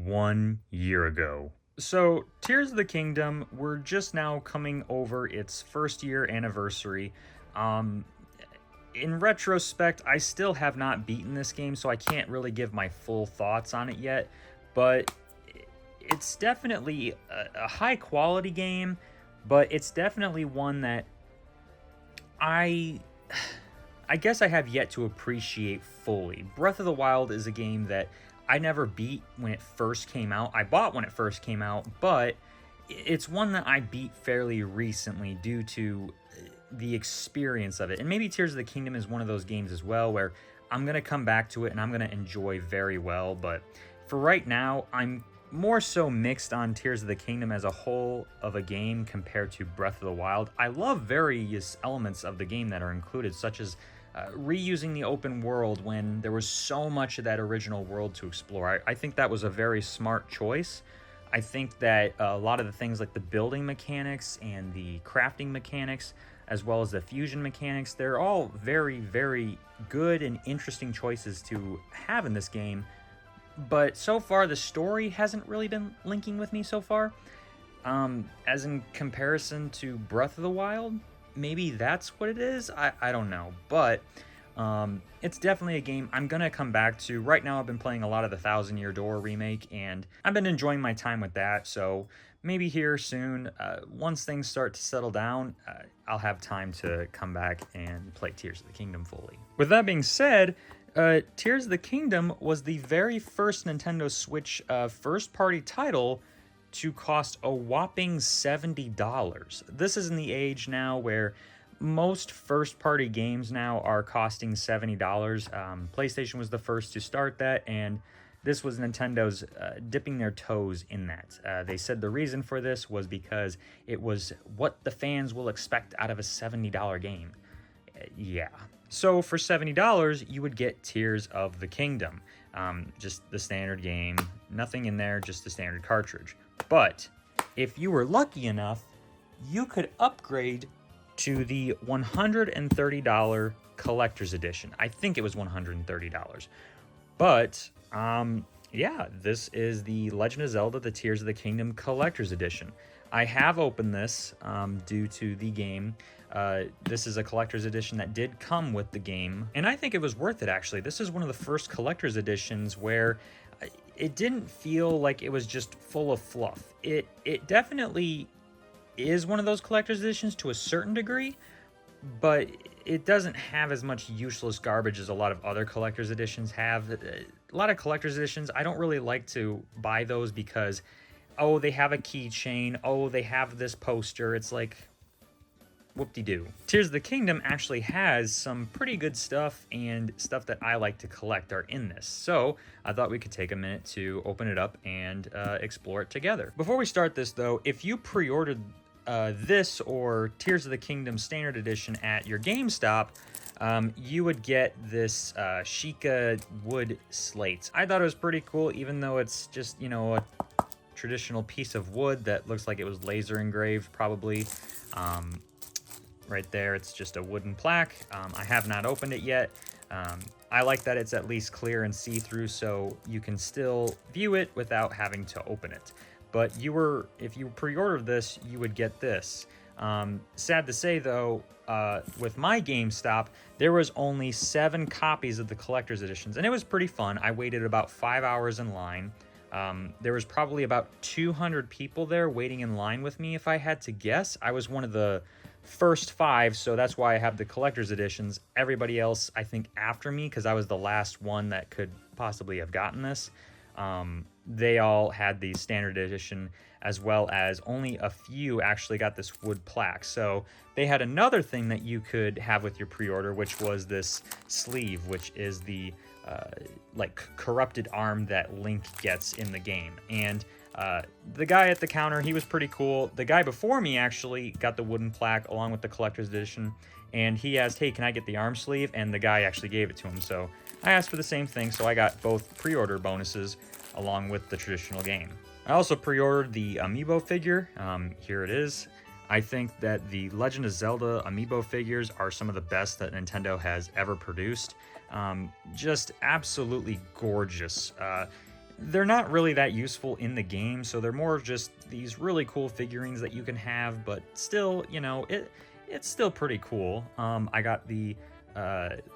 1 year ago. So, Tears of the Kingdom, we're just now coming over its first year anniversary. Um, in retrospect, I still have not beaten this game, so I can't really give my full thoughts on it yet, but it's definitely a high quality game, but it's definitely one that I I guess I have yet to appreciate fully. Breath of the Wild is a game that I never beat when it first came out. I bought when it first came out, but it's one that I beat fairly recently due to the experience of it. And maybe Tears of the Kingdom is one of those games as well where I'm going to come back to it and I'm going to enjoy very well. But for right now, I'm more so mixed on Tears of the Kingdom as a whole of a game compared to Breath of the Wild. I love various elements of the game that are included, such as reusing the open world when there was so much of that original world to explore. I think that was a very smart choice. I think that a lot of the things like the building mechanics and the crafting mechanics, as well as the fusion mechanics, they're all very, very good and interesting choices to have in this game. But so far, the story hasn't really been linking with me so far. As in comparison to Breath of the Wild, maybe that's what it is. I don't know, but it's definitely a game I'm gonna come back to. Right now, I've been playing a lot of the Thousand Year Door remake, and I've been enjoying my time with that. So maybe here soon, once things start to settle down, I'll have time to come back and play Tears of the Kingdom fully. With that being said, Tears of the Kingdom was the very first Nintendo Switch first-party title to cost a whopping $70. This is in the age now where most first-party games now are costing $70. PlayStation was the first to start that, and this was Nintendo's dipping their toes in that. They said the reason for this was because it was what the fans will expect out of a $70 game. Yeah. So for $70, you would get Tears of the Kingdom. Just the standard game, nothing in there, just the standard cartridge. But if you were lucky enough, you could upgrade to the $130 collector's edition. I think it was $130. But yeah, this is the Legend of Zelda: The Tears of the Kingdom collector's edition. I have opened this due to the game. This is a collector's edition that did come with the game, and I think it was worth it, actually. This is one of the first collector's editions where it didn't feel like it was just full of fluff. It definitely is one of those collector's editions to a certain degree, but it doesn't have as much useless garbage as a lot of other collector's editions have. A lot of collector's editions, I don't really like to buy those because, oh, they have a keychain, oh, they have this poster. It's like, whoop-de-doo. Tears of the Kingdom actually has some pretty good stuff, and stuff that I like to collect are in this. So I thought we could take a minute to open it up and explore it together. Before we start this, though, if you pre-ordered this or Tears of the Kingdom Standard Edition at your GameStop, you would get this Sheikah wood slate. I thought it was pretty cool, even though it's just, you know, a traditional piece of wood that looks like it was laser engraved, probably. Right there, it's just a wooden plaque. I have not opened it yet. I like that it's at least clear and see-through, so you can still view it without having to open it. But if you pre-ordered this, you would get this. Sad to say, though, with my GameStop, there was only 7 copies of the collector's editions, and it was pretty fun. I waited about 5 hours in line. There was probably about 200 people there waiting in line with me, if I had to guess. I was one of the first 5, so that's why I have the collector's editions. Everybody else, I think, after me, because I was the last one that could possibly have gotten this, they all had the standard edition, as well as only a few actually got this wood plaque. So they had another thing that you could have with your pre-order, which was this sleeve, which is the like corrupted arm that Link gets in the game. And the guy at the counter, he was pretty cool. The guy before me actually got the wooden plaque along with the collector's edition, and he asked, hey, can I get the arm sleeve? And the guy actually gave it to him. So I asked for the same thing, so I got both pre-order bonuses along with the traditional game. I also pre-ordered the amiibo figure. Here it is. I think that the Legend of Zelda amiibo figures are some of the best that Nintendo has ever produced. Just absolutely gorgeous. They're not really that useful in the game, so they're more just these really cool figurines that you can have, but still, you know, it's still pretty cool. I got the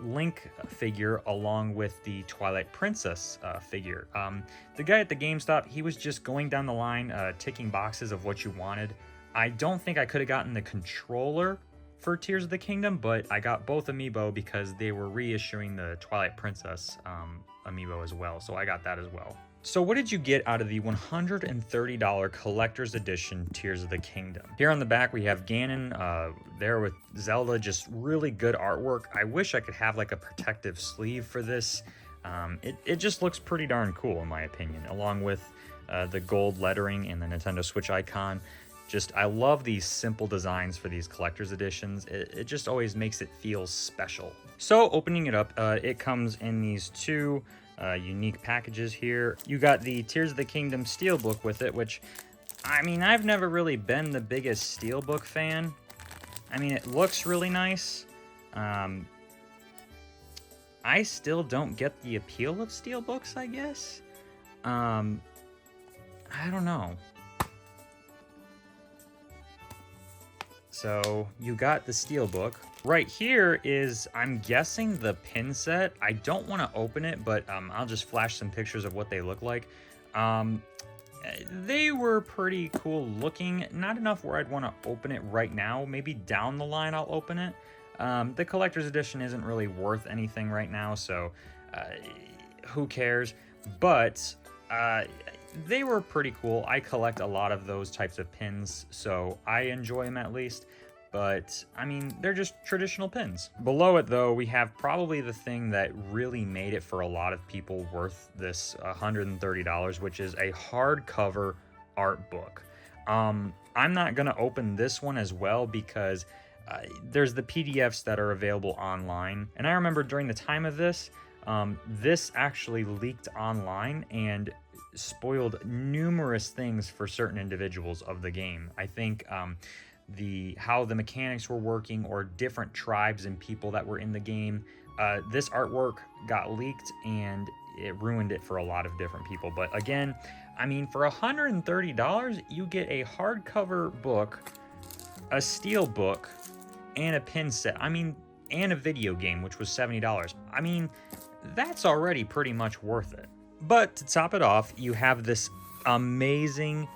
Link figure along with the Twilight Princess figure. The guy at the GameStop, he was just going down the line, ticking boxes of what you wanted. I don't think I could have gotten the controller for Tears of the Kingdom, but I got both amiibo because they were reissuing the Twilight Princess amiibo as well, so I got that as well. So what did you get out of the $130 collector's edition Tears of the Kingdom? Here on the back we have Ganon there with Zelda, just really good artwork. I wish I could have like a protective sleeve for this. It just looks pretty darn cool in my opinion, along with the gold lettering and the Nintendo Switch icon. Just, I love these simple designs for these collector's editions. It just always makes it feel special. So opening it up, it comes in these two unique packages here. You got the Tears of the Kingdom Steelbook with it, which, I mean, I've never really been the biggest Steelbook fan. I mean, it looks really nice. I still don't get the appeal of Steelbooks, I guess. I don't know. So you got the Steelbook. Right here is, I'm guessing, the pin set. I don't want to open it, but I'll just flash some pictures of what they look like. They were pretty cool looking. Not enough where I'd want to open it right now. Maybe down the line I'll open it. The collector's edition isn't really worth anything right now, so who cares? But they were pretty cool. I collect a lot of those types of pins, so I enjoy them at least. But, I mean, they're just traditional pins. Below it, though, we have probably the thing that really made it for a lot of people worth this $130, which is a hardcover art book. I'm not going to open this one as well because there's the PDFs that are available online. And I remember during the time of this, this actually leaked online and spoiled numerous things for certain individuals of the game. I think how the mechanics were working, or different tribes and people that were in the game, this artwork got leaked and it ruined it for a lot of different people. But again, I mean, for $130 you get a hardcover book, a steel book, and a pin set. I mean, and a video game, which was $70. I mean, that's already pretty much worth it. But to top it off, you have this amazing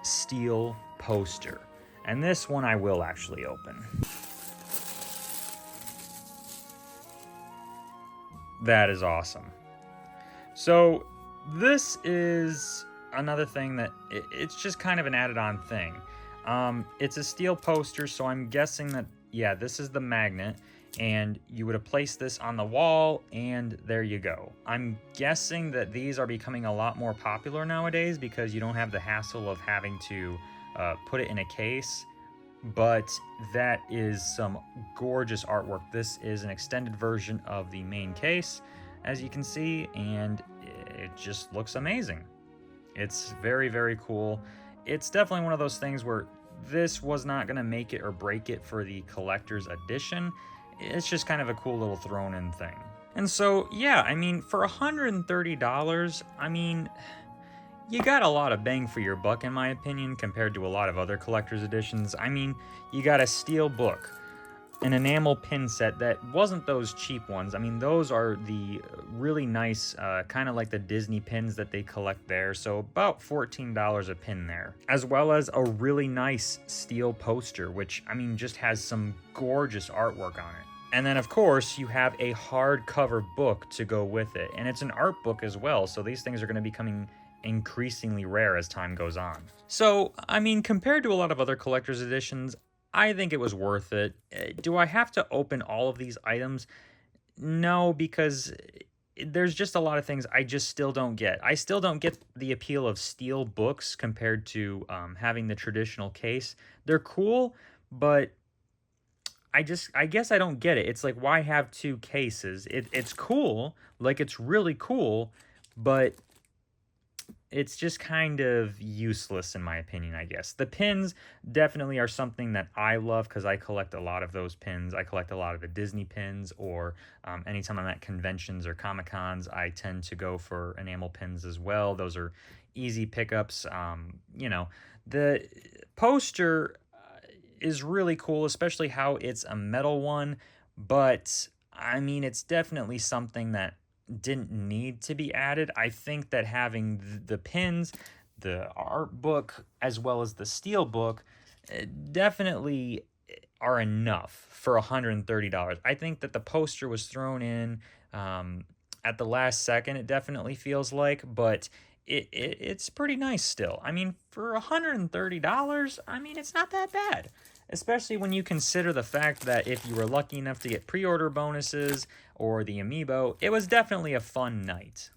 steel poster. And this one I will actually open. That is awesome. So this is another thing that it's just kind of an added on thing. It's a steel poster, so I'm guessing that, yeah, this is the magnet. And you would have placed this on the wall, and there you go. I'm guessing that these are becoming a lot more popular nowadays because you don't have the hassle of having to put it in a case. But that is some gorgeous artwork. This is an extended version of the main case, as you can see, and it just looks amazing. It's very, very cool. It's definitely one of those things where this was not going to make it or break it for the collector's edition. It's just kind of a cool little thrown-in thing. And so, yeah, I mean, for $130, I mean, you got a lot of bang for your buck, in my opinion, compared to a lot of other collector's editions. I mean, you got a steel book, an enamel pin set that wasn't those cheap ones. I mean, those are the really nice, kind of like the Disney pins that they collect there. So about $14 a pin there. As well as a really nice steel poster, which, I mean, just has some gorgeous artwork on it. And then, of course, you have a hardcover book to go with it. And it's an art book as well, so these things are going to be becoming increasingly rare as time goes on. So, I mean, compared to a lot of other collector's editions, I think it was worth it. Do I have to open all of these items? No, because there's just a lot of things I just still don't get. I still don't get the appeal of steel books compared to having the traditional case. They're cool, but I guess I don't get it. It's like, why have two cases? It's cool, like it's really cool, but it's just kind of useless in my opinion, I guess. The pins definitely are something that I love because I collect a lot of those pins. I collect a lot of the Disney pins, or anytime I'm at conventions or Comic Cons, I tend to go for enamel pins as well. Those are easy pickups. The poster is really cool, especially how it's a metal one, but I mean, it's definitely something that didn't need to be added. I think that having the pins, the art book, as well as the steel book, definitely are enough for $130. I think that the poster was thrown in at the last second, it definitely feels like, but it's pretty nice still. I mean, for $130, I mean, it's not that bad. Especially when you consider the fact that if you were lucky enough to get pre-order bonuses or the amiibo, it was definitely a fun night.